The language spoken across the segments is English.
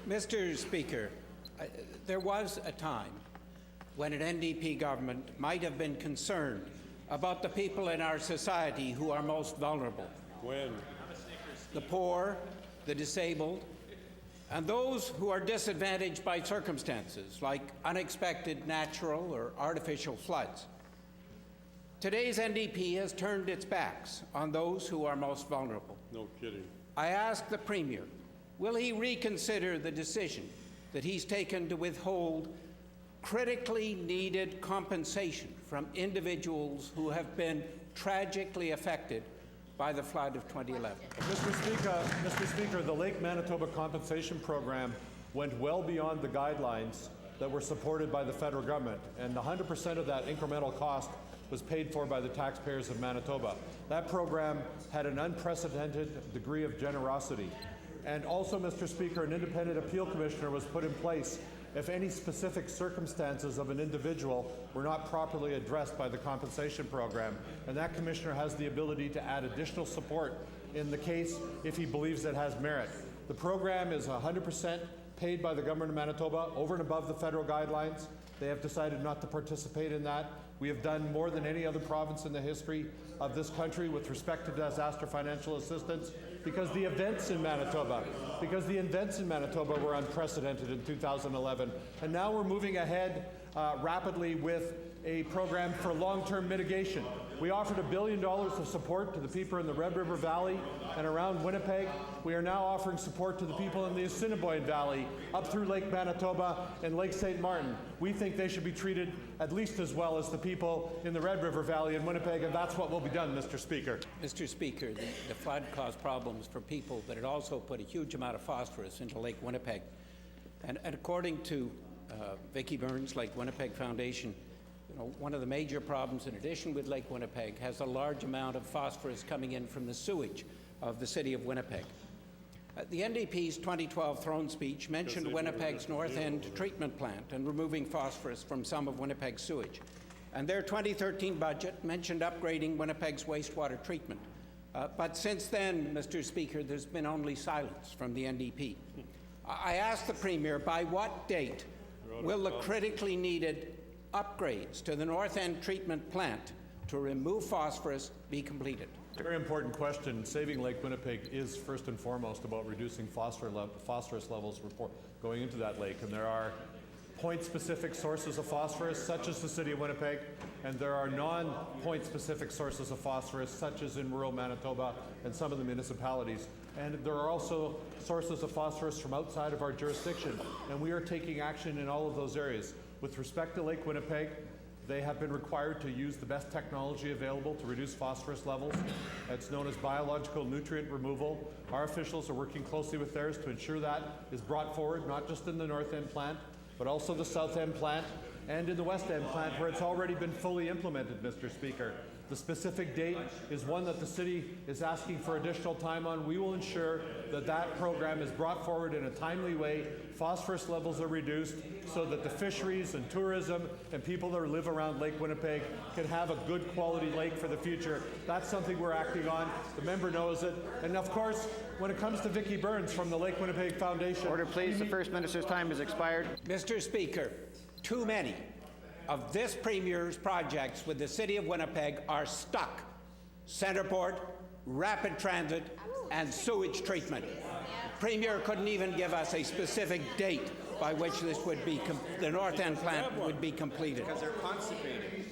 Mr. Speaker, there was a time when an NDP government might have been concerned about the people in our society who are most vulnerable. When? The poor, the disabled, and those who are disadvantaged by circumstances like unexpected natural or artificial floods. Today's NDP has turned its backs on those who are most vulnerable. No kidding. I ask the Premier, will he reconsider the decision that he's taken to withhold critically needed compensation from individuals who have been tragically affected by the flood of 2011? Mr. Speaker, the Lake Manitoba Compensation Program went well beyond the guidelines that were supported by the federal government, and 100% of that incremental cost was paid for by the taxpayers of Manitoba. That program had an unprecedented degree of generosity. And also, Mr. Speaker, an independent appeal commissioner was put in place if any specific circumstances of an individual were not properly addressed by the compensation program. And that commissioner has the ability to add additional support in the case if he believes it has merit. The program is 100% paid by the government of Manitoba over and above the federal guidelines. They have decided not to participate in that. We have done more than any other province in the history of this country with respect to disaster financial assistance because the events in Manitoba were unprecedented in 2011. And now we're moving ahead rapidly with a program for long-term mitigation. We offered $1 billion of support to the people in the Red River Valley and around Winnipeg. We are now offering support to the people in the Assiniboine Valley, up through Lake Manitoba and Lake St. Martin. We think they should be treated at least as well as the people in the Red River Valley and Winnipeg, and that's what will be done, Mr. Speaker. Mr. Speaker, the flood caused problems for people, but it also put a huge amount of phosphorus into Lake Winnipeg. And according to Vicki Burns, Lake Winnipeg Foundation, one of the major problems, in addition with Lake Winnipeg, has a large amount of phosphorus coming in from the sewage of the city of Winnipeg. The NDP's 2012 throne speech mentioned Winnipeg's North End treatment plant and removing phosphorus from some of Winnipeg's sewage. And their 2013 budget mentioned upgrading Winnipeg's wastewater treatment. But since then, Mr. Speaker, there's been only silence from the NDP. I ask the Premier, by what date will the critically needed upgrades to the North End treatment plant to remove phosphorus be completed? Very important question. Saving Lake Winnipeg is first and foremost about reducing phosphorus levels going into that lake. And there are point-specific sources of phosphorus, such as the city of Winnipeg, and there are non-point specific sources of phosphorus, such as in rural Manitoba and some of the municipalities. And there are also sources of phosphorus from outside of our jurisdiction, and we are taking action in all of those areas. With respect to Lake Winnipeg, they have been required to use the best technology available to reduce phosphorus levels. It's known as biological nutrient removal. Our officials are working closely with theirs to ensure that is brought forward, not just in the North End plant, but also the South End plant and in the West End plant, where it's already been fully implemented, Mr. Speaker. The specific date is one that the city is asking for additional time on. We will ensure that that program is brought forward in a timely way. Phosphorus levels are reduced so that the fisheries and tourism and people that live around Lake Winnipeg can have a good quality lake for the future. That's something we're acting on. The member knows it. And of course, when it comes to Vicki Burns from the Lake Winnipeg Foundation. Order, please. The First Minister's time has expired. Mr. Speaker, too many of this Premier's projects with the City of Winnipeg are stuck. Centreport, rapid transit, and sewage treatment. The Premier couldn't even give us a specific date by which this would be the North End plant would be completed. Because they're constipated.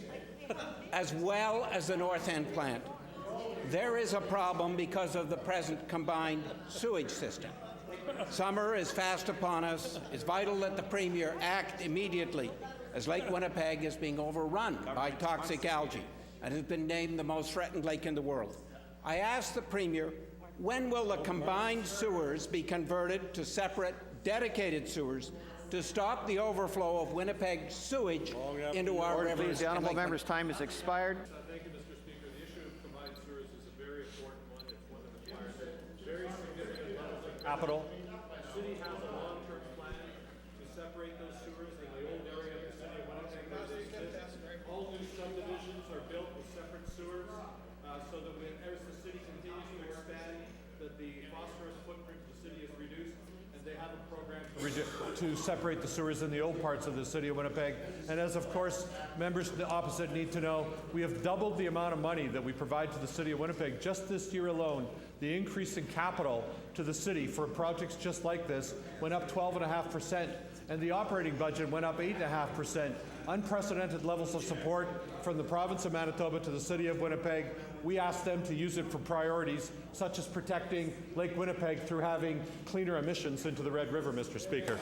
As well as the North End plant, there is a problem because of the present combined sewage system. Summer is fast upon us. It's vital that the Premier act immediately, as Lake Winnipeg is being overrun by toxic algae and has been named the most threatened lake in the world. I ask the Premier, when will the combined sewers be converted to separate, dedicated sewers to stop the overflow of Winnipeg sewage into our Order, rivers? please. The honourable member's time has expired. Thank you, Mr. Speaker. The issue of combined sewers is a very important one. It's one that requires very significant levels of capital. The city has a long-term plan to separate those sewers in the old area of the city of Winnipeg where they exist. All new subdivisions are built with separate sewers so that as the city continues to expand, that the phosphorus footprint of the city is reduced. And They have a program to separate the sewers in the old parts of the city of Winnipeg. And as of course, members of the opposite need to know, we have doubled the amount of money that we provide to the city of Winnipeg. Just this year alone, the increase in capital to the city for projects just like this went up 12.5%, and the operating budget went up 8.5%. Unprecedented levels of support from the province of Manitoba to the city of Winnipeg. We asked them to use it for priorities such as protecting Lake Winnipeg through having cleaner emissions into the Red River, Mr. Speaker.